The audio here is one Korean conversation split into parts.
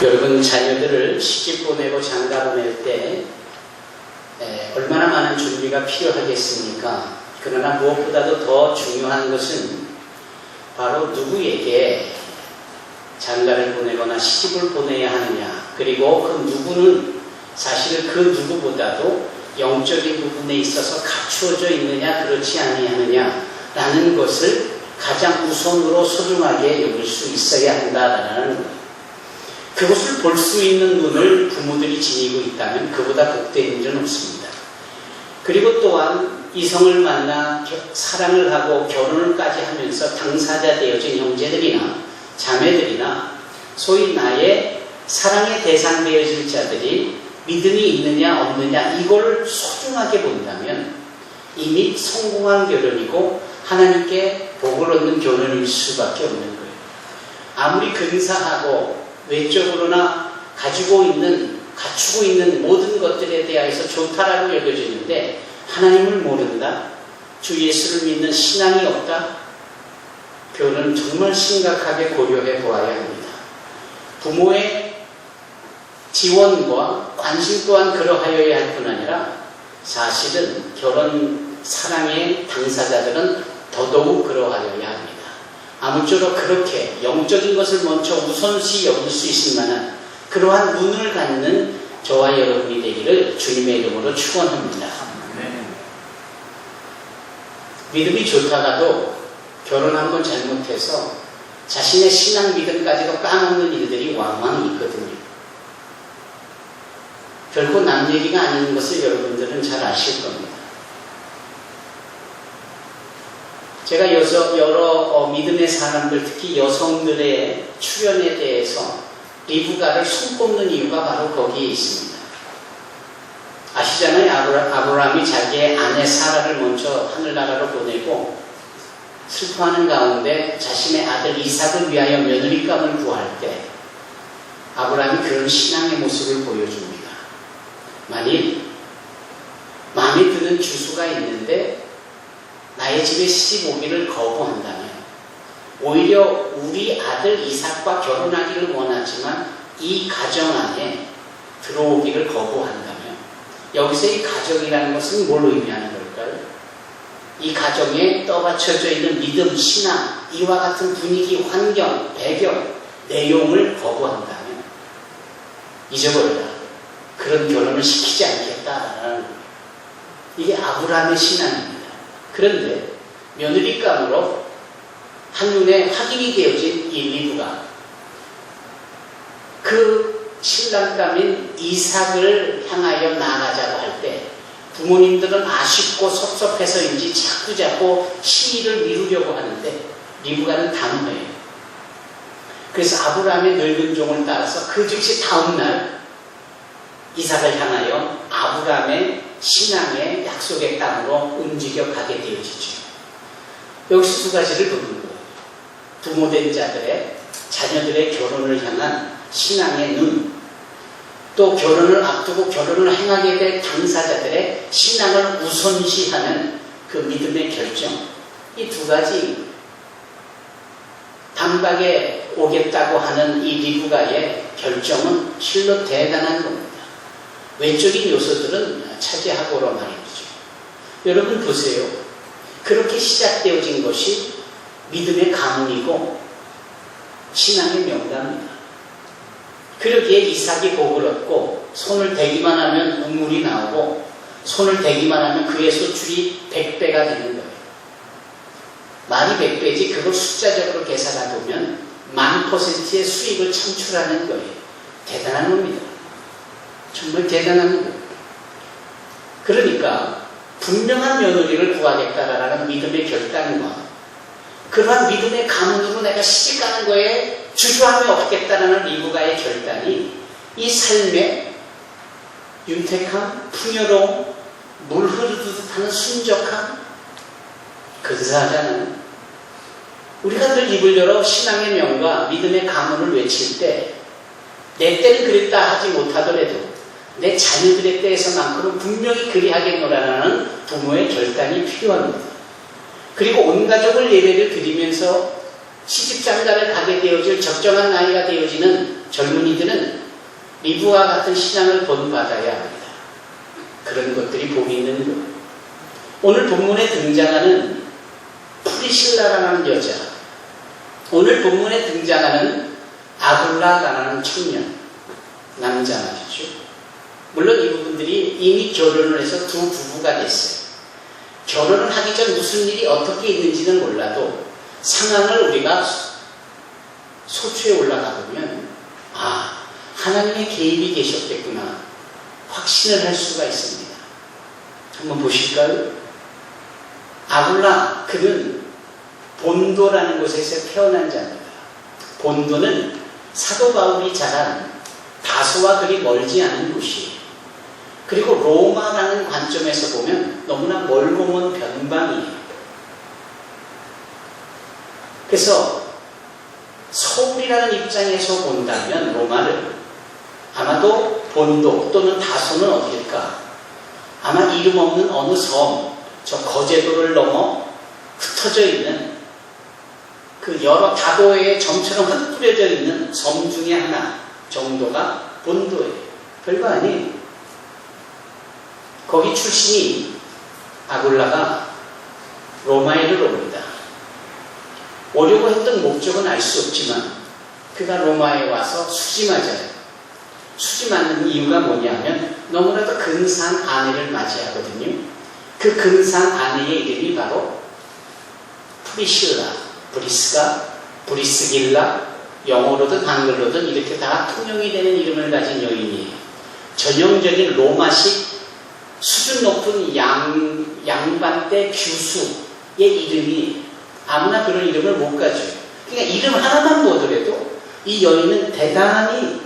여러분 자녀들을 시집 보내고 장가 보낼 때 얼마나 많은 준비가 필요하겠습니까? 그러나 무엇보다도 더 중요한 것은 바로 누구에게 장가를 보내거나 시집을 보내야 하느냐, 그리고 그 누구는 사실 그 누구보다도 영적인 부분에 있어서 갖추어져 있느냐 그렇지 아니하느냐라는 것을 가장 우선으로 소중하게 여길 수 있어야 한다라는 거예요. 그것을 볼 수 있는 눈을 부모들이 지니고 있다면 그보다 복된 일은 없습니다. 그리고 또한 이성을 만나 사랑을 하고 결혼을까지 하면서 당사자 되어진 형제들이나 자매들이나 소위 나의 사랑의 대상 되어질 자들이 믿음이 있느냐 없느냐 이걸 소중하게 본다면 이미 성공한 결혼이고 하나님께 복을 얻는 결혼일 수밖에 없는 거예요. 아무리 근사하고 외적으로나 갖추고 있는 모든 것들에 대해서 좋다라고 여겨지는데 하나님을 모른다, 주 예수를 믿는 신앙이 없다, 그거는 정말 심각하게 고려해 보아야 합니다. 부모의 지원과 관심 또한 그러하여야 할 뿐 아니라 사실은 결혼 사랑의 당사자들은 더더욱 그러하여야 합니다. 아무쪼록 그렇게 영적인 것을 먼저 우선시 여길 수 있을 만한 그러한 눈을 갖는 저와 여러분이 되기를 주님의 이름으로 축원합니다. 믿음이 좋다가도 결혼 한번 잘못해서 자신의 신앙 믿음까지도 까먹는 일들이 왕왕 있거든요. 결코 남 얘기가 아닌 것을 여러분들은 잘 아실 겁니다. 제가 여러 믿음의 사람들, 특히 여성들의 출연에 대해서 리브가를 손꼽는 이유가 바로 거기에 있습니다. 아시잖아요. 아브라함이 자기의 아내 사라를 먼저 하늘나라로 보내고 슬퍼하는 가운데 자신의 아들 이삭을 위하여 며느리감을 구할 때 아브라함이 그런 신앙의 모습을 보여줍니다. 만일 마음에 드는 주수가 있는데 나의 집에 시집 오기를 거부한다면, 오히려 우리 아들 이삭과 결혼하기를 원하지만 이 가정 안에 들어오기를 거부한다면, 여기서 이 가정이라는 것은 뭘 의미하는 걸까요? 이 가정에 떠받쳐져 있는 믿음, 신앙, 이와 같은 분위기, 환경, 배경, 내용을 거부한다면 잊어버려라. 그런 결혼을 시키지 않겠다라는 거예요. 이게 아브라함의 신앙입니다. 그런데 며느리감으로 한눈에 확인이 되어진 이 리브가 그 신랑감인 이삭을 향하여 나아가자고 할 때 부모님들은 아쉽고 섭섭해서인지 자꾸자꾸 시일을 미루려고 하는데 리브가는 단호해요. 그래서 아브라함의 늙은 종을 따라서 그 즉시 다음날 이삭을 향하여 아브라함의 신앙의 약속의 땅으로 움직여 가게 되어지죠. 여기서 두 가지를 보는 거예요. 부모된 자들의 자녀들의 결혼을 향한 신앙의 눈, 또 결혼을 앞두고 결혼을 행하게 될 당사자들의 신앙을 우선시하는 그 믿음의 결정, 이 두 가지 단박에 오겠다고 하는 이 리브가의 결정은 실로 대단한 겁니다. 외적인 요소들은 차지하고로 말이죠. 여러분 보세요. 그렇게 시작되어진 것이 믿음의 가문이고 신앙의 명당입니다. 그러기에 이삭이 복을 얻고 손을 대기만 하면 우물이 나오고 손을 대기만 하면 그의 소출이 100배가 되는 거예요. 말이 100배지 그걸 숫자적으로 계산해 보면 10,000%의 수익을 창출하는 거예요. 대단한 겁니다. 정말 대단한 거예요. 그러니까 분명한 며느리를 구하겠다라는 믿음의 결단과 그러한 믿음의 가문으로 내가 시집가는 거에 주저함이 없겠다라는 리브가의 결단이 이 삶의 윤택함, 풍요로움, 물 흐르듯 하는 순적함, 근사하잖아요. 우리가 늘 입을 열어 신앙의 명과 믿음의 가문을 외칠 때 내 때는 그랬다 하지 못하더라도 내 자녀들의 때에서만큼은 분명히 그리하겠노라는 부모의 결단이 필요합니다. 그리고 온 가족을 예배를 드리면서 시집장가를 가게 되어질 적정한 나이가 되어지는 젊은이들은 리브와 같은 신앙을 본받아야 합니다. 그런 것들이 복이 있는 것. 오늘 본문에 등장하는 프리실라라는 여자, 오늘 본문에 등장하는 아굴라라는 청년, 남자 말이죠. 물론 이 부분들이 이미 결혼을 해서 두 부부가 됐어요. 결혼을 하기 전 무슨 일이 어떻게 있는지는 몰라도 상황을 우리가 소추에 올라가 보면 하나님의 개입이 계셨겠구나 확신을 할 수가 있습니다. 한번 보실까요? 아굴라, 그는 본도라는 곳에서 태어난 자입니다. 본도는 사도 바울이 자란 다소와 그리 멀지 않은 곳이에요. 그리고 로마라는 관점에서 보면 너무나 멀고 먼 변방이에요. 그래서 서울이라는 입장에서 본다면 로마를 아마도 본도 또는 다소는 어디일까? 아마 이름 없는 어느 섬, 저 거제도를 넘어 흩어져 있는 그 여러 다도의 점처럼 흩뿌려져 있는 섬 중에 하나 정도가 본도예요. 별거 아니에요. 거기 출신이 아굴라가 로마에를 옵니다. 오려고 했던 목적은 알 수 없지만 그가 로마에 와서 수지 맞아요. 수지 맞는 이유가 뭐냐면 너무나도 근사한 아내를 맞이하거든요. 그 근사한 아내의 이름이 바로 프리실라, 브리스길라, 영어로든 한글로든 이렇게 다 통용이 되는 이름을 가진 여인이에요. 전형적인 로마식 수준 높은 양반대 규수의 이름이 아무나 그런 이름을 못 가져요. 그러니까 이름 하나만 보더라도 이 여인은 대단히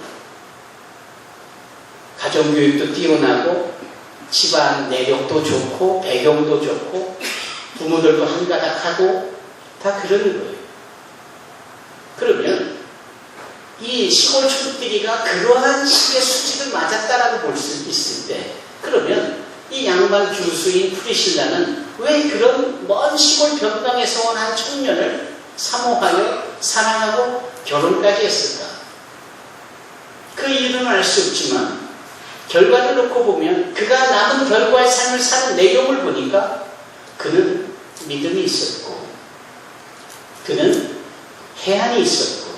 가정교육도 뛰어나고 집안 내력도 좋고 배경도 좋고 부모들도 한가닥하고 다 그런 거예요. 그러면 이 시골 촌뜨리가 그러한 식의 수직을 맞았다라고 볼 수 있을 때 그러면 이 양반 교수인 프리실라는 왜 그런 먼 시골 변방에서 온 한 청년을 사모하여 사랑하고 결혼까지 했을까? 그 이유는 알 수 없지만 결과를 놓고 보면 그가 남은 결과의 삶을 사는 내용을 보니까 그는 믿음이 있었고 그는 해안이 있었고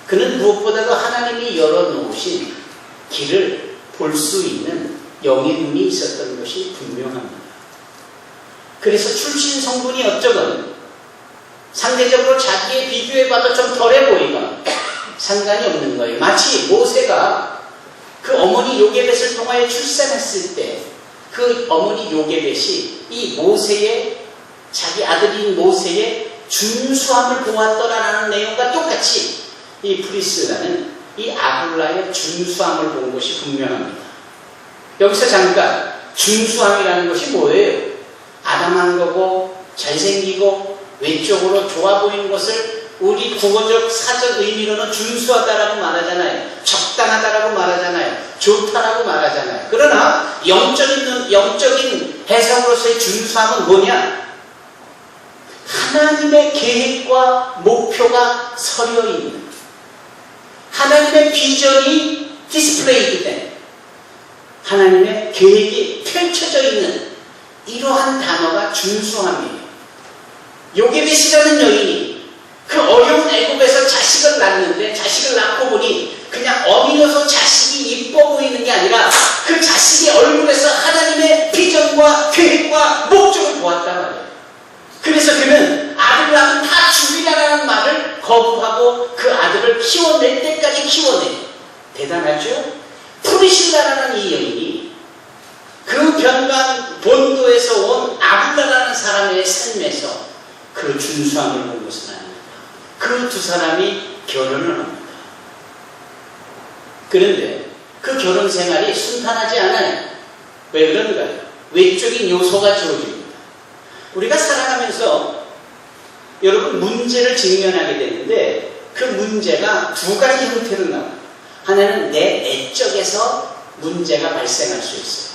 그는 무엇보다도 하나님이 열어놓으신 길을 볼 수 있는 영의 눈이 있었던 것이 분명합니다. 그래서 출신 성분이 어쩌건 상대적으로 자기에 비교해봐도 좀 덜해 보이건 상관이 없는 거예요. 마치 모세가 그 어머니 요게벳을 통하여 출산했을 때 그 어머니 요게벳이 이 모세의 자기 아들인 모세의 준수함을 보았더라라는 내용과 똑같이 이 프리스라는 이 아굴라의 준수함을 본 것이 분명합니다. 여기서 잠깐 준수함이라는 것이 뭐예요? 아담한 거고 잘생기고 외적으로 좋아 보이는 것을 우리 국어적 사전 의미로는 준수하다라고 말하잖아요. 적당하다라고 말하잖아요. 좋다라고 말하잖아요. 그러나 영적인 해석으로서의 준수함은 뭐냐? 하나님의 계획과 목표가 서려 있는 하나님의 비전이 디스플레이드 된 하나님의 계획이 펼쳐져 있는 이러한 단어가 준수함이에요. 요게벳이라는 여인이 그 어려운 애굽에서 자식을 낳는데 자식을 낳고 보니 그냥 어미로서 자식이 이뻐 보이는 게 아니라 그 자식의 얼굴에서 하나님의 비전과 계획과 목적을 보았단 말이에요. 그래서 그는 아들을 낳으면 다 죽이라라는 말을 거부하고 그 아들을 키워낼 때까지 키워내. 대단하죠? 프리실라라는 이 여인이 그 변방 본도에서 온 아굴라라는 사람의 삶에서 그 준수함을 본 것은 아닙니다. 그 두 사람이 결혼을 합니다. 그런데 그 결혼 생활이 순탄하지 않아요. 왜 그런가요? 외적인 요소가 주어집니다. 우리가 살아가면서 여러분 문제를 직면하게 되는데 그 문제가 두 가지 형태로 나와요. 하나는 내 내적에서 문제가 발생할 수 있어요.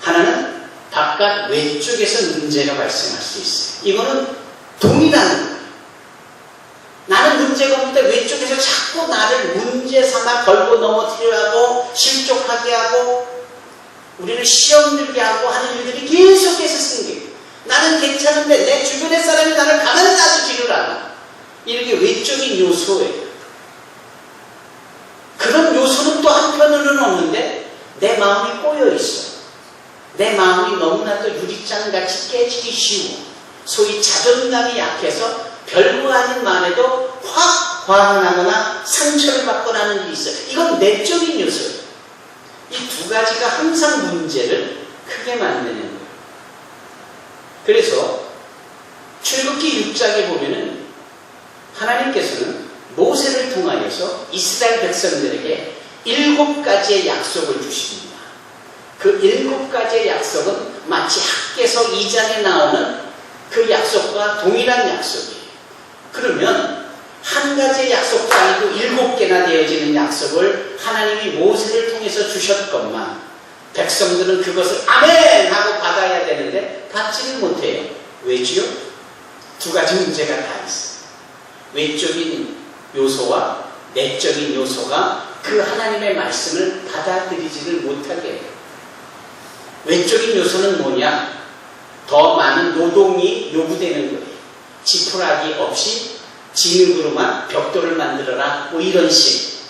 하나는 바깥 외쪽에서 문제가 발생할 수 있어요. 이거는 동일한 거예요. 나는 문제가 없는데 외쪽에서 자꾸 나를 문제 삼아 다 걸고 넘어뜨려 하고 실족하게 하고 우리를 시험 들게 하고 하는 일들이 계속해서 생겨요. 나는 괜찮은데 내 주변의 사람이 나를 가만히 놔두지를 않아. 이렇게 외적인 요소예요. 그런 요소는 또 한편으로는 없는데 내 마음이 꼬여있어. 내 마음이 너무나도 유리장같이 깨지기 쉬워. 소위 자존감이 약해서 별거 아닌 말에도 확 화가 나거나 상처를 받거나 하는 일이 있어요. 이건 내적인 요소예요. 이 두 가지가 항상 문제를 크게 만드는 거예요. 그래서 출애굽기 6장에 보면은 하나님께서는 모세를 통하여서 이스라엘 백성들에게 7가지의 약속을 주십니다. 그 7가지의 약속은 마치 학개서 2장에 나오는 그 약속과 동일한 약속이에요. 그러면 한 가지의 약속도 아니고 7개나 되어지는 약속을 하나님이 모세를 통해서 주셨건만 백성들은 그것을 아멘! 하고 받아야 되는데 받지를 못해요. 왜지요? 두 가지 문제가 다 있어요. 외적인 요소와 내적인 요소가 그 하나님의 말씀을 받아들이지를 못하게 해요. 외적인 요소는 뭐냐? 더 많은 노동이 요구되는 거예요. 지푸라기 없이 진흙으로만 벽돌을 만들어라 뭐 이런 식.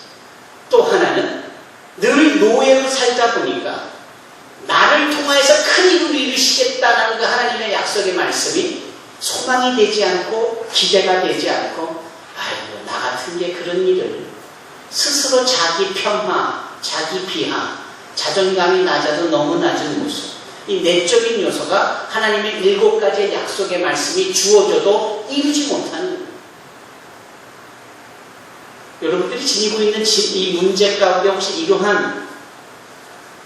또 하나는 늘 노예로 살다 보니까 나를 통하여서 큰 일을 이루시겠다는 그 하나님의 약속의 말씀이 소망이 되지 않고 기대가 되지 않고 아이고 나 같은 게 그런 일을 스스로 자기 평화, 자기 비하, 자존감이 낮아도 너무 낮은 모습. 이 내적인 요소가 하나님의 7가지의 약속의 말씀이 주어져도 이루지 못하는 거예요. 여러분들이 지니고 있는 이 문제 가운데 혹시 이러한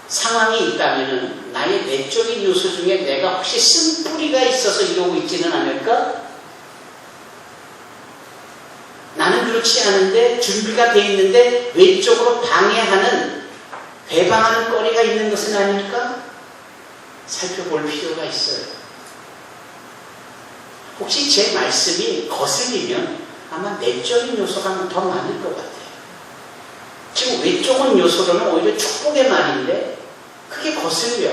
상황이 있다면 나의 내적인 요소 중에 내가 혹시 쓴뿌리가 있어서 이러고 있지는 않을까? 나는 그렇지 않은데 준비가 되어 있는데 외적으로 방해하는 배방하는 거리가 있는 것은 아닐까? 살펴볼 필요가 있어요. 혹시 제 말씀이 거슬리면 아마 내적인 요소가 더 많을 것 같아요. 지금 외적인 요소로는 오히려 축복의 말인데 그게 거슬려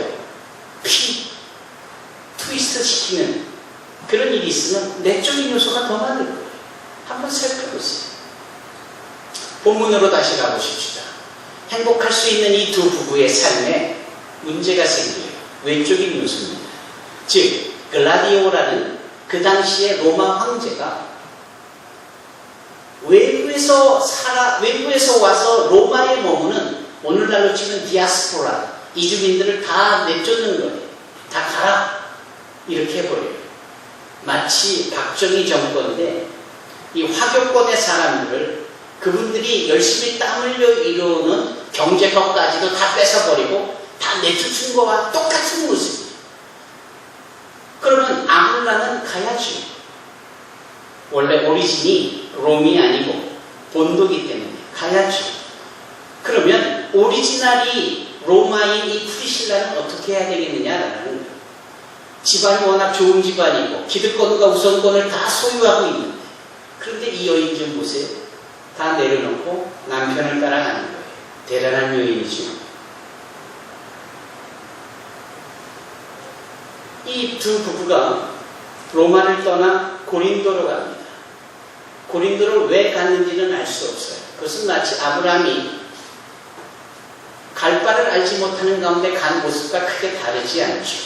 트위스트 시키는 그런 일이 있으면 내적인 요소가 더 많을 거예요. 한번 살펴보세요. 본문으로 다시 가보십시다. 행복할 수 있는 이 두 부부의 삶에 문제가 생겨요. 외적인 요소입니다. 즉 글라디오라는 그 당시의 로마 황제가 외부에서 와서 로마에 머무는 오늘날로 치면 디아스포라 이주민들을 다 내쫓는 거예요. 다 가라 이렇게 해버려요. 마치 박정희 정권인데 이 화교권의 사람들을 그분들이 열심히 땀 흘려 이루는 경제력까지도 다 뺏어버리고 다 내쫓은 거와 똑같은 모습이에요. 그러면 아굴라는 가야죠. 원래 오리진이 롬이 아니고 본도기 때문에 가야죠. 그러면 오리지널이 로마인 이 프리실라는 어떻게 해야 되겠느냐라는 거예요. 집안이 워낙 좋은 집안이고 기득권과 우선권을 다 소유하고 있는데 그런데 이 여인 좀 보세요. 다 내려놓고 남편을 따라가는 거예요. 대단한 여인이죠. 이 두 부부가 로마를 떠나 고린도로 갑니다. 고린도를 왜 갔는지는 알 수 없어요. 그것은 마치 아브라함이 갈 바를 알지 못하는 가운데 간 모습과 크게 다르지 않죠.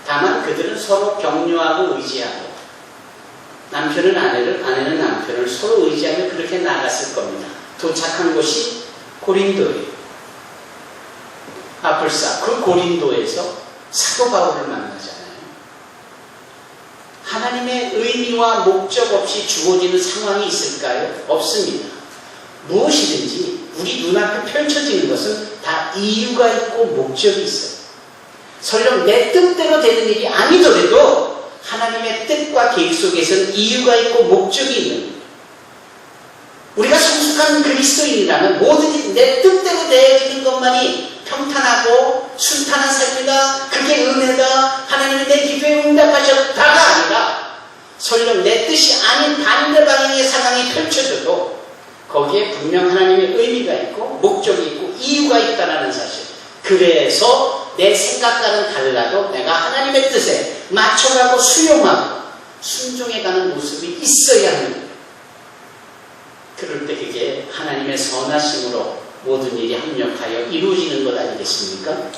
다만 그들은 서로 격려하고 의지하고 남편은 아내를, 아내는 남편을 서로 의지하며 그렇게 나갔을 겁니다. 도착한 곳이 고린도예요. 아플사, 그 고린도에서 사도 바울을 만나잖아요. 하나님의 의미와 목적 없이 주어지는 상황이 있을까요? 없습니다. 무엇이든지 우리 눈앞에 펼쳐지는 것은 다 이유가 있고 목적이 있어요. 설령 내 뜻대로 되는 일이 아니더라도 하나님의 뜻과 계획 속에서는 이유가 있고 목적이 있는 거예요. 우리가 성숙한 그리스도인이라면 뭐든지 내 뜻대로 되어지는 것만이 평탄하고 순탄한 삶이다. 그게 은혜다. 하나님이 내 기도에 응답하셨다가 아니라 설령 내 뜻이 아닌 반대 방향의 상황이 펼쳐져도 거기에 분명 하나님의 의미가 있고 목적이 있고 이유가 있다는 사실. 그래서 내 생각과는 달라도 내가 하나님의 뜻에 맞춰가고 수용하고 순종해가는 모습이 있어야 하는 거예요. 그럴 때 그게 하나님의 선하심으로 모든 일이 합력하여 이루어지는 것 아니겠습니까?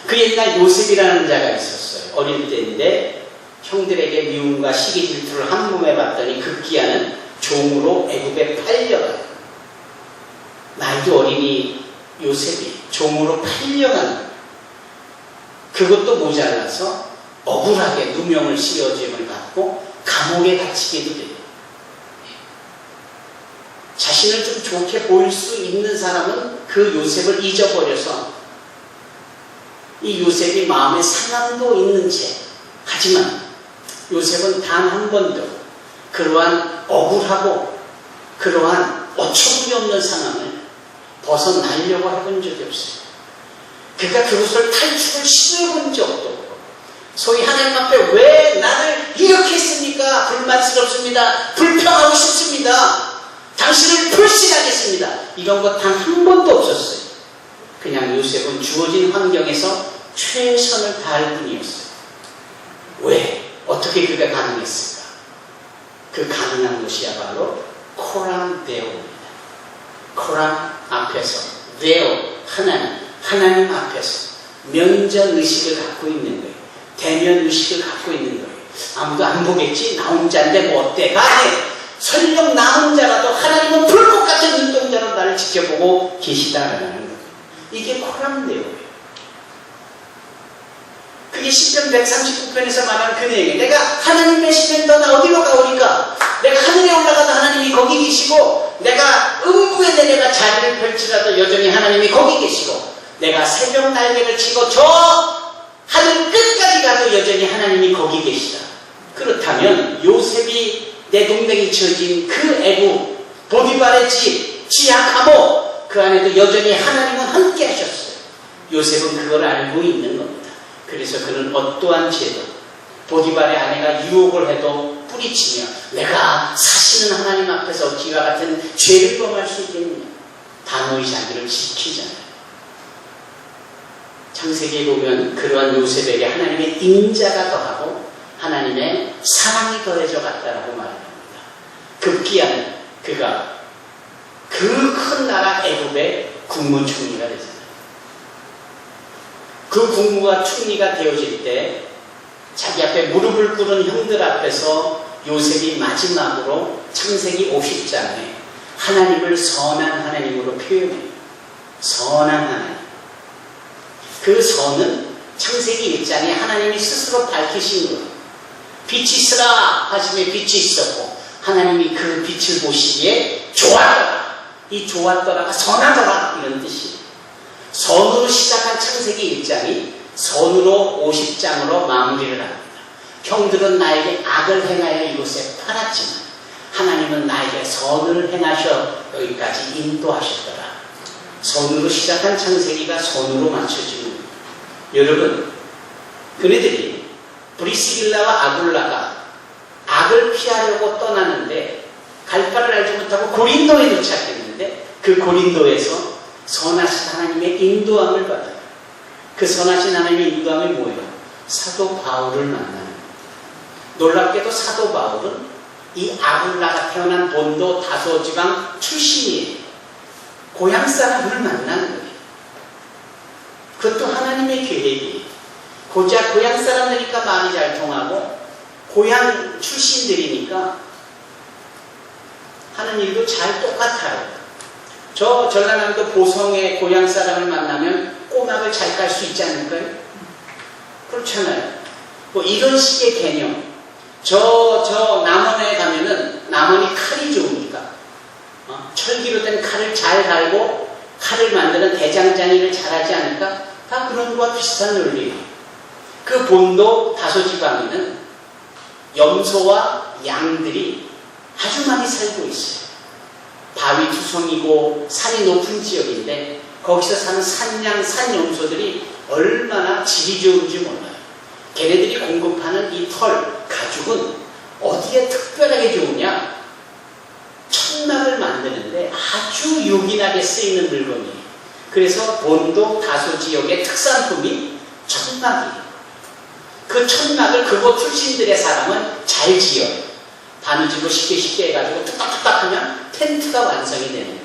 그 옛날 요셉이라는 자가 있었어요. 어릴 때인데 형들에게 미움과 시기 질투를 한 몸에 받더니 급기야는 종으로 애굽에 팔려가요. 나이도 어린이 요셉이 종으로 팔려가는, 그것도 모자라서 억울하게 누명을 씌워짐을 받고 감옥에 갇히게도 돼요. 자신을 좀 좋게 보일 수 있는 사람은 그 요셉을 잊어버려서 이 요셉이 마음에 상함도 있는 채, 하지만 요셉은 단 한 번도 그러한 억울하고 그러한 어처구니 없는 상황을 벗어나려고 해본 적이 없어요. 그러니까 그것을 탈출을 시도해본 적도 없고, 소위 하나님 앞에 왜 나를 이렇게 했습니까? 불만스럽습니다. 불평하고 싶습니다. 당신을 불신하겠습니다. 이런 거 단 한 번도 없었어요. 그냥 요셉은 주어진 환경에서 최선을 다할 뿐이었어요. 왜? 어떻게 그게 가능했을까? 그 가능한 것이야말로 코란 데오입니다. 코란 앞에서, 데오, 하나님 앞에서 면전의식을 갖고 있는 거예요. 대면의식을 갖고 있는 거예요. 아무도 안 보겠지? 나 혼자인데 뭐 어때? 가네! 설령 나 혼자라도 하나님은 불꽃 같은 눈동자로 나를 지켜보고 계시다라는 거예요. 이게 코란 데오예요. 그게 시편 139편에서 말하는 그 내용이에요. 내가 하나님 계시면 나 어디로 가오니까? 내가 하늘에 올라가도 하나님이 거기 계시고, 내가 음부에 내려가 자리를 펼치라도 여전히 하나님이 거기 계시고, 내가 새벽 날개를 치고 저 하늘 끝까지 가도 여전히 하나님이 거기 계시다. 그렇다면 요셉이 내 동댕이 쳐진 그 애국 보디발의 집, 지하 감옥, 그 안에도 여전히 하나님은 함께 하셨어요. 요셉은 그걸 알고 있는 겁니다. 그래서 그는 어떠한 죄도, 보디발의 아내가 유혹을 해도 뿌리치며 내가 사시는 하나님 앞에서 기와 같은 죄를 범할 수 있겠느냐. 단호히 자기를 지키잖아요. 창세기에 보면 그러한 요셉에게 하나님의 인자가 더하고 하나님의 사랑이 더해져 갔다라고 말합니다. 급기야는 그가 그 큰 나라 애굽의 국무총리가 되잖아요. 그 국무가 총리가 되어질 때 자기 앞에 무릎을 꿇은 형들 앞에서 요셉이 마지막으로 창세기 50장에 하나님을 선한 하나님으로 표현해요. 선한 하나님. 그 선은 창세기 1장에 하나님이 스스로 밝히신 거예요. 빛이 있으라 하심에 빛이 있었고 하나님이 그 빛을 보시기에 좋았더라. 이 좋았더라가 선하더라 이런 뜻이에요. 선으로 시작한 창세기 1장이 선으로 50장으로 마무리를 합니다. 형들은 나에게 악을 행하여 이곳에 팔았지만 하나님은 나에게 선을 행하셔 여기까지 인도하셨더라. 선으로 시작한 창세기가 선으로 맞춰지는 거예요. 여러분, 그네들이 브리스길라와 아굴라가 악을 피하려고 떠나는데 갈 바를 알지 못하고 고린도에 도착했는데 그 고린도에서 선하신 하나님의 인도함을 받아요. 그 선하신 하나님의 인도함이 뭐예요? 사도 바울을 만나는 거예요. 놀랍게도 사도 바울은 이 아굴라가 태어난 본도 다소 지방 출신이에요. 고향 사람을 만나는 거예요. 그것도 하나님의 계획이에요. 고작 고향 사람들이니까 마음이 잘 통하고 고향 출신들이니까 하는 일도 잘 똑같아요. 저 전라남도 보성의 고향 사람을 만나면 꼬막을 잘 깔 수 있지 않을까요? 그렇잖아요. 뭐 이런 식의 개념. 저 남원에 가면은 남원이 칼이 좋으니까 철기로 된 칼을 잘 갈고 칼을 만드는 대장장이를 잘하지 않을까? 다 그런 거와 비슷한 논리예요. 그 본도 다소지방에는 염소와 양들이 아주 많이 살고 있어요. 바위 투성이고 산이 높은 지역인데 거기서 사는 산양, 산염소들이 얼마나 질이 좋은지 몰라요. 걔네들이 공급하는 이 털, 가죽은 어디에 특별하게 좋으냐? 천막을 만드는데 아주 요긴하게 쓰이는 물건이에요. 그래서 본도 다소 지역의 특산품이 천막이에요. 그 천막을 그곳 출신들의 사람은 잘 지어요. 바느질로 쉽게 해가지고 뚝딱뚝딱 하면 텐트가 완성이 되는 거예요.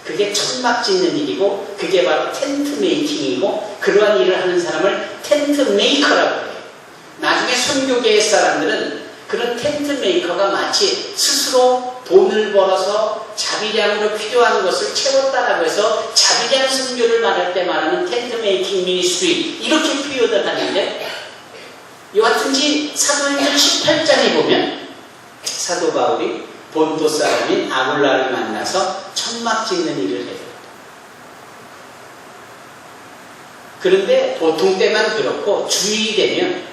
그게 천막 짓는 일이고 그게 바로 텐트 메이킹이고 그러한 일을 하는 사람을 텐트 메이커라고 해요. 나중에 선교계의 사람들은 그런 텐트 메이커가 마치 스스로 돈을 벌어서 자비량으로 필요한 것을 채웠다라고 해서 자비량 선교를 말할 때 말하는 텐트 메이킹 미니스트리 이렇게 표현을 하는데 여하튼지 사도행전 18장에 보면 사도 바울이 본도 사람인 아굴라를 만나서 천막 짓는 일을 해요. 그런데 보통 때만 그렇고 주일이 되면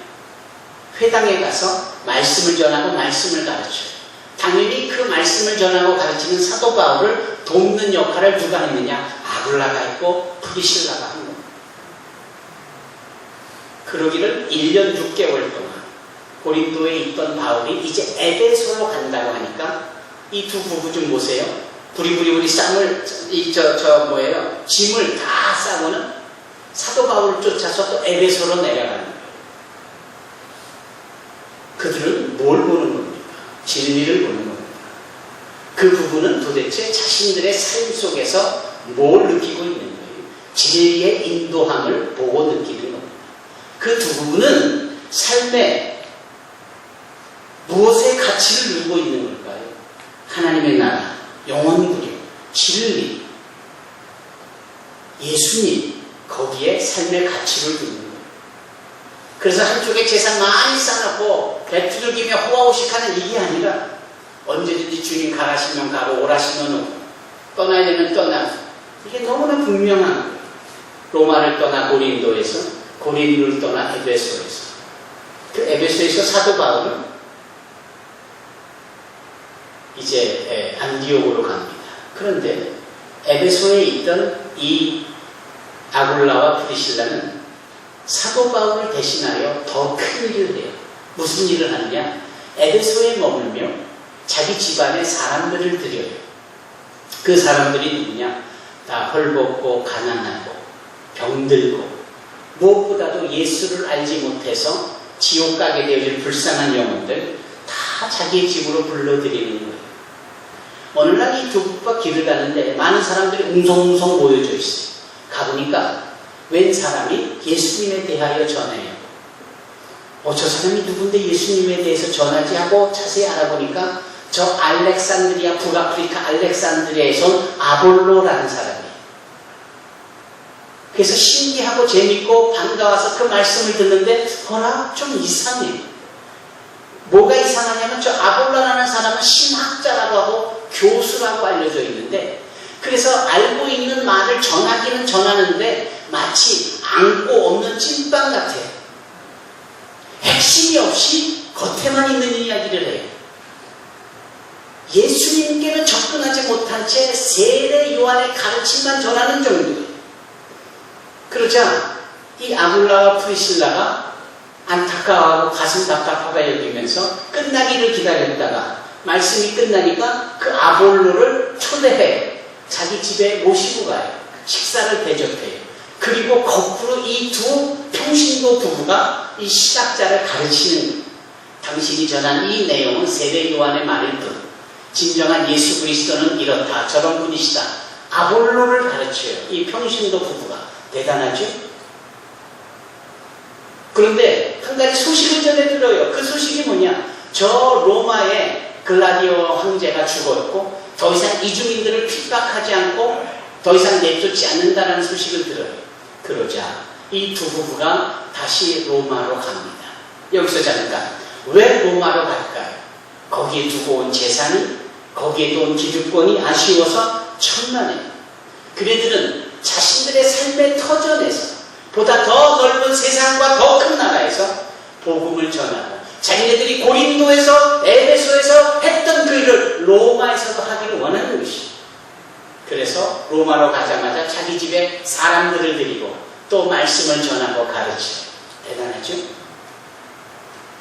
회당에 가서 말씀을 전하고 말씀을 가르쳐요. 당연히 그 말씀을 전하고 가르치는 사도 바울을 돕는 역할을 누가 했느냐? 아굴라가 했고 프리실라가 한 겁니다. 그러기를 1년 6개월 동안 고린도에 있던 바울이 이제 에베소로 간다고 하니까 이 두 부부 좀 보세요. 부리부리 쌈을 짐을 다 싸고는 사도 바울을 쫓아서 또 에베소로 내려가는 거예요. 그들은 뭘 보는 겁니까? 진리를 보는 겁니다. 그 부부는 도대체 자신들의 삶 속에서 뭘 느끼고 있는 거예요? 진리의 인도함을 보고 느끼는 겁니다. 그 두 부부는 삶에 무엇의 가치를 누리고 있는 걸까요? 하나님의 나라, 영원구류, 진리, 예수님, 거기에 삶의 가치를 두는 거예요. 그래서 한쪽에 재산 많이 쌓아놓고 배투들기며 호화호식하는 이게 아니라 언제든지 주님 가라시면 가고 오라시면 오고 떠나야 되면 떠나고 이게 너무나 분명한 거예요. 로마를 떠나 고린도에서 고린도를 떠나 에베소에서 그 에베소에서 사도 바울은 이제 안디옥으로 갑니다. 그런데 에베소에 있던 이 아굴라와 프리실라는 사도 바울을 대신하여 더 큰 일을 해요. 무슨 일을 하느냐? 에베소에 머물며 자기 집안에 사람들을 들여요. 그 사람들이 누구냐? 다 헐벗고 가난하고 병들고 무엇보다도 예수를 알지 못해서 지옥 가게 되어질 불쌍한 영혼들 다 자기의 집으로 불러들이는 거예요. 어느 날 이 두 부부가 길을 가는데 많은 사람들이 웅성웅성 모여져 있어요. 가보니까 웬 사람이 예수님에 대하여 전해요. 저 사람이 누군데 예수님에 대해서 전하지 하고 자세히 알아보니까 저 알렉산드리아, 북아프리카 알렉산드리아에서 온 아볼로라는 사람이에요. 그래서 신기하고 재밌고 반가워서 그 말씀을 듣는데 허라 좀 이상해. 뭐가 이상하냐면 저 아볼로라는 사람은 신학자라고 하고 교수라고 알려져 있는데 그래서 알고 있는 말을 전하기는 전하는데 마치 안고 없는 찐빵 같아요. 핵심이 없이 겉에만 있는 이야기를 해요. 예수님께는 접근하지 못한 채 세례 요한의 가르침만 전하는 정도예요. 그러자 이 아굴라와 프리실라가 안타까워하고 가슴 답답하다 여기면서 끝나기를 기다렸다가 말씀이 끝나니까 그 아볼로를 초대해 자기 집에 모시고 가요. 식사를 대접해요. 그리고 거꾸로 이 두 평신도 부부가 이 신학자를 가르치는 거예요. 당신이 전한 이 내용은 세례 요한의 말일 뿐 진정한 예수 그리스도는 이렇다 저런 분이시다. 아볼로를 가르쳐요. 이 평신도 부부가. 대단하죠? 그런데 한 가지 소식을 전해 들어요. 그 소식이 뭐냐? 저 로마의 글라디오 황제가 죽었고 더 이상 이주민들을 핍박하지 않고 더 이상 내쫓지 않는다는 소식을 들어요. 그러자 이 두 부부가 다시 로마로 갑니다. 여기서 잠깐 왜 로마로 갈까요? 거기에 두고 온 재산이 거기에 온 기득권이 아쉬워서 천만해요. 그네들은 자신들의 삶의 터전에서 보다 더 넓은 세상과 더 큰 나라에서 복음을 전하고 자기네들이 고린도에서 에베소에서 했던 그 일을 로마에서도 하기를 원하는 것이죠. 그래서 로마로 가자마자 자기 집에 사람들을 데리고 또 말씀을 전하고 가르치죠. 대단하죠?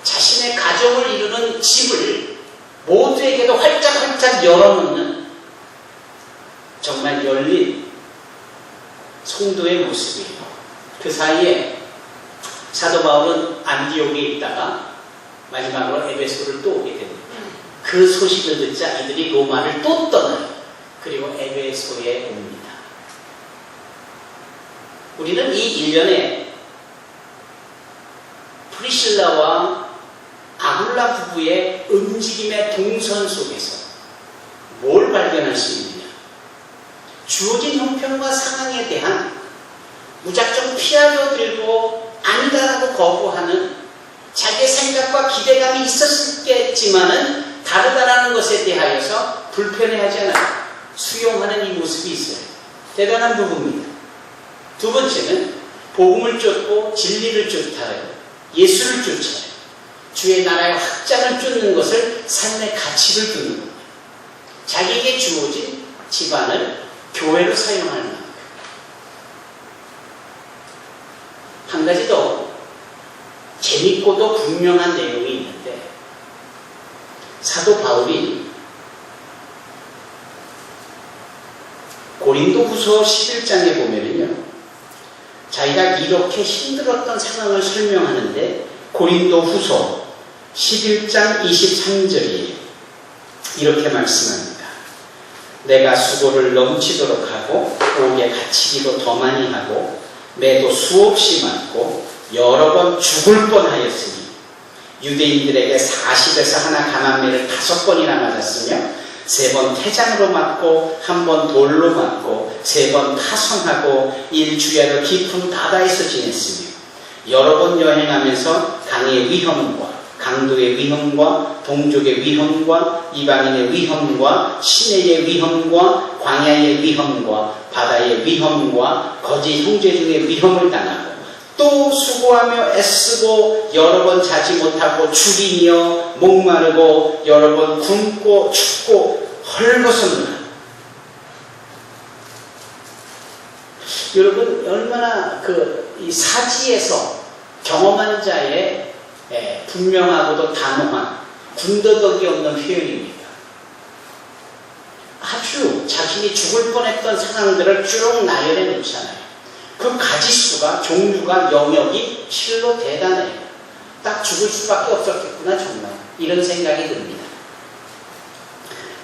자신의 가정을 이루는 집을 모두에게도 활짝활짝 열어놓는 정말 열린 성도의 모습이에요. 그 사이에 사도 바울은 안디옥에 있다가 마지막으로 에베소를 또 오게 됩니다. 그 소식을 듣자 이들이 로마를 또 떠나요. 그리고 에베소에 옵니다. 우리는 이 일련의 프리실라와 아굴라 부부의 움직임의 동선 속에서 뭘 발견할 수 있느냐? 주어진 형편과 상황에 대한 무작정 피하려 들고 아니다라고 거부하는 자기의 생각과 기대감이 있었겠지만은 다르다라는 것에 대하여서 불편해하지 않아요. 수용하는 이 모습이 있어요. 대단한 부부입니다. 두 번째는 복음을 쫓고 진리를 쫓아요. 예수를 쫓아요. 주의 나라의 확장을 쫓는 것을 삶의 가치를 두는 겁니다. 자기에게 주어진 집안을 교회로 사용하는 겁니다. 한 가지 더 재밌고도 분명한 내용이 있는데 사도 바울이 고린도후서 11장에 보면은요, 자기가 이렇게 힘들었던 상황을 설명하는데 고린도후서 11장 23절에 이렇게 말씀합니다. 내가 수고를 넘치도록 하고 옥에 갇히기도 더 많이 하고 매도 수없이 맞고 여러 번 죽을 뻔하였으니 유대인들에게 40에서 하나 감한매를 5번이나 맞았으며 3번 태장으로 맞고 1번 돌로 맞고 3번 파손하고 1주야로 깊은 바다에서 지냈으며 여러 번 여행하면서 강의 위험과 강도의 위험과 동족의 위험과 이방인의 위험과 시내의 위험과 광야의 위험과 바다의 위험과 거짓 형제 중의 위험을 당하고 또 수고하며 애쓰고 여러 번 자지 못하고 죽이며 목마르고 여러 번 굶고 춥고 헐벗었노라. 여러분 얼마나 이 사지에서 경험한 자의 분명하고도 단호한 군더더기 없는 표현입니다. 아주 자신이 죽을 뻔했던 상황들을 쭉 나열해 놓잖아요. 그 가지수가 종류가 영역이 실로 대단해요. 딱 죽을 수밖에 없었겠구나 정말 이런 생각이 듭니다.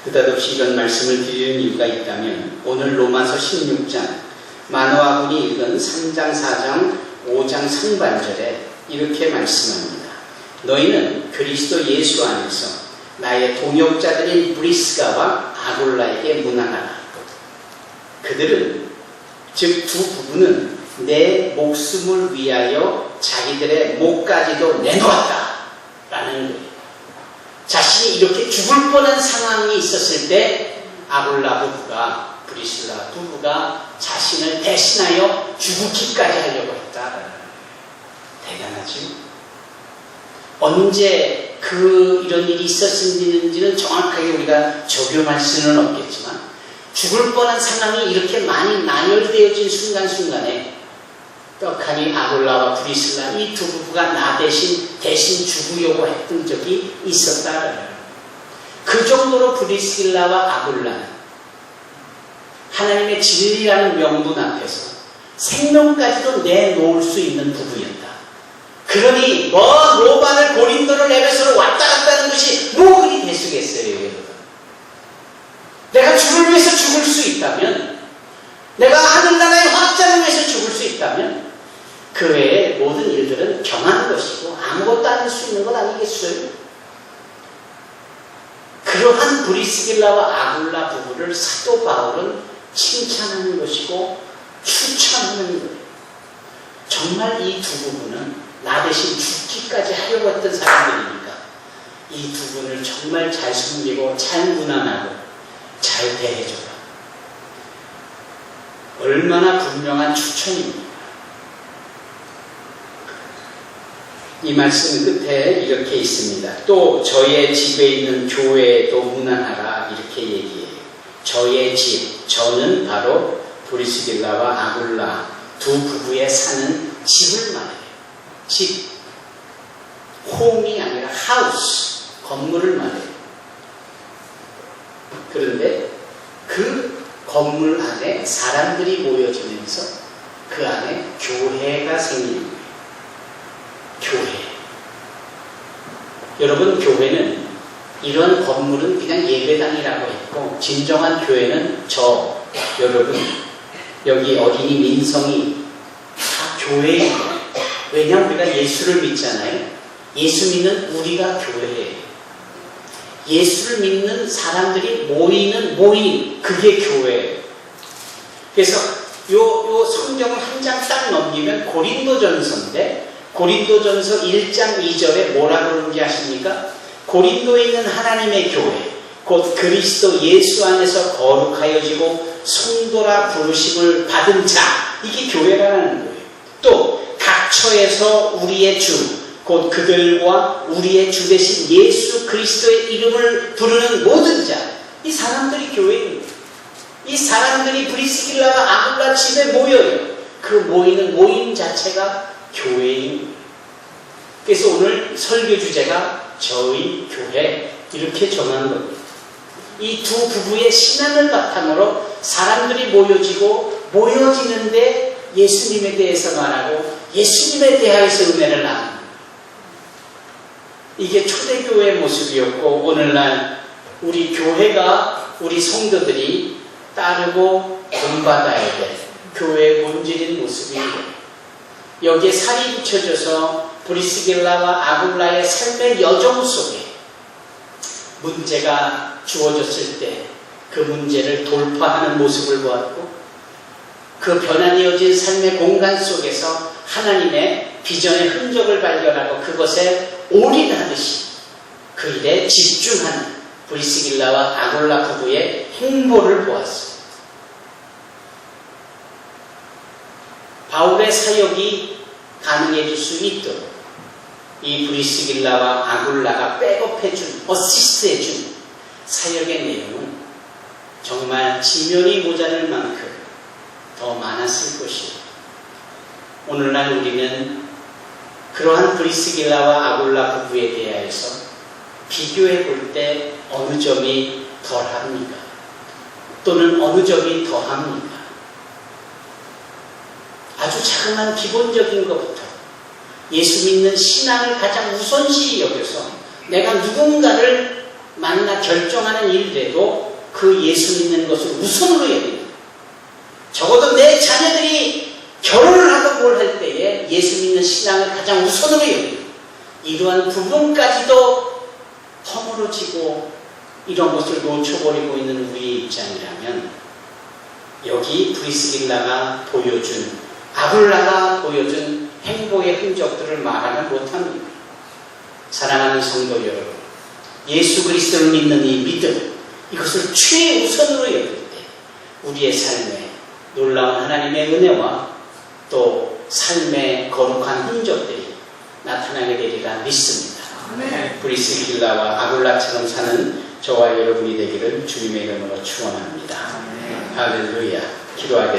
느닷없이 이런 말씀을 드리는 이유가 있다면 오늘 로마서 16장 만화군이 읽은 3장 4장 5장 상반절에 이렇게 말씀합니다. 너희는 그리스도 예수 안에서 나의 동역자들인 브리스가와 아굴라에게 문안하라. 그들은 즉 두 부부는 내 목숨을 위하여 자기들의 목까지도 내놓았다 라는 거예요. 자신이 이렇게 죽을 뻔한 상황이 있었을 때 아굴라 부부가 브리슬라 부부가 자신을 대신하여 죽기까지 하려고 했다. 대단하죠. 언제 이런 일이 있었는지는 정확하게 우리가 적용할 수는 없겠지만 죽을 뻔한 상황이 이렇게 많이 나열되어진 순간순간에 떡하니 아굴라와 브리슬라 이 두 부부가 나 대신 죽으려고 했던 적이 있었다. 그 정도로 브리슬라와 아굴라는 하나님의 진리라는 명분 앞에서 생명까지도 내놓을 수 있는 부부였다. 그러니 로마를 고린도를 에베소로 왔다 갔다 하는 것이 뭐 그리 대수겠어요, 여러분. 내가 주를 위해서 죽을 수 있다면, 내가 하늘나라의 확장을 위해서 죽을 수 있다면 그 외의 모든 일들은 경한 것이고 아무것도 아닐 수 있는 건 아니겠어요? 그러한 브리스길라와 아굴라 부부를 사도 바울은 칭찬하는 것이고 추천하는 거예요. 정말 이 두 부부는 나 대신 죽기까지 하려고 했던 사람들이니까 이 두 분을 정말 잘 섬기고 잘 문안하고 잘 대해줘라. 얼마나 분명한 추천입니다. 이 말씀 끝에 이렇게 있습니다. 또 저의 집에 있는 교회에도 문안하라 이렇게 얘기해요. 저의 집, 저는 바로 브리스길라와 아굴라 두 부부의 사는 집을 말해요. 집, 홈이 아니라 하우스, 건물을 말해요. 그런데 그 건물 안에 사람들이 모여지면서 그 안에 교회가 생기는 거예요. 교회. 여러분, 교회는 이런 건물은 그냥 예배당이라고 했고, 진정한 교회는 여러분, 여기 어린이 민성이 다 교회예요. 왜냐하면 우리가 예수를 믿잖아요. 예수 믿는 우리가 교회예요. 예수를 믿는 사람들이 모이는 모임, 그게 교회예요. 그래서 요 성경을 한 장 딱 넘기면 고린도전서인데, 고린도전서 1장 2절에 뭐라고 그러는지 아십니까? 고린도에 있는 하나님의 교회, 곧 그리스도 예수 안에서 거룩하여지고 성도라 부르심을 받은 자, 이게 교회라는 거예요. 또 각 처에서 우리의 주, 곧 그들과 우리의 주 되신 예수 그리스도의 이름을 부르는 모든 자, 이 사람들이 교회입니다. 이 사람들이 브리스길라와 아굴라 집에 모여요. 그 모이는 모임 자체가 교회입니다. 그래서 오늘 설교 주제가 저희 교회, 이렇게 정한 겁니다. 이 두 부부의 신앙을 바탕으로 사람들이 모여지는데 예수님에 대해서 말하고 예수님에 대하여서 은혜를 나눕니다. 이게 초대교회의 모습이었고, 오늘날 우리 교회가, 우리 성도들이 따르고 본받아야 될 교회의 본질인 모습입니다. 여기에 살이 붙여져서 브리스길라와 아굴라의 삶의 여정 속에 문제가 주어졌을 때 그 문제를 돌파하는 모습을 보았고, 그 변화되어진 삶의 공간 속에서 하나님의 비전의 흔적을 발견하고 그것에 올인하듯이 그 일에 집중하는 브리스길라와 아굴라 부부의 행보를 보았습니다. 바울의 사역이 가능해질 수 있도록 이 브리스길라와 아굴라가 백업해준, 어시스트해준 사역의 내용은 정말 지면이 모자랄 만큼 더 많았을 것이에요. 오늘날 우리는 그러한 브리스길라와 아굴라 부부에 대하여서 비교해 볼 때 어느 점이 덜합니까? 또는 어느 점이 더합니까? 아주 자그마한 기본적인 것부터 예수 믿는 신앙을 가장 우선시 여겨서 내가 누군가를 만나 결정하는 일에도 그 예수 믿는 것을 우선으로 여깁니다. 적어도 내 자녀들이 결혼을 하고 뭘 할 때에 예수 믿는 신앙을 가장 우선으로 여깁니다. 이러한 부분까지도 허물어지고 이런 것을 놓쳐버리고 있는 우리의 입장이라면 여기 브리스길라가 보여준, 아굴라가 보여준 행복의 흔적들을 말하면 못합니다. 사랑하는 성도 여러분, 예수 그리스도를 믿는 이 믿음, 이것을 최우선으로 여길 때 우리의 삶에 놀라운 하나님의 은혜와 또 삶의 거룩한 흔적들이 나타나게 되리라 믿습니다. 아멘. 브리스길라와 아굴라처럼 사는 저와 여러분이 되기를 주님의 이름으로 축원합니다. 할렐루야. 기도하겠습니다.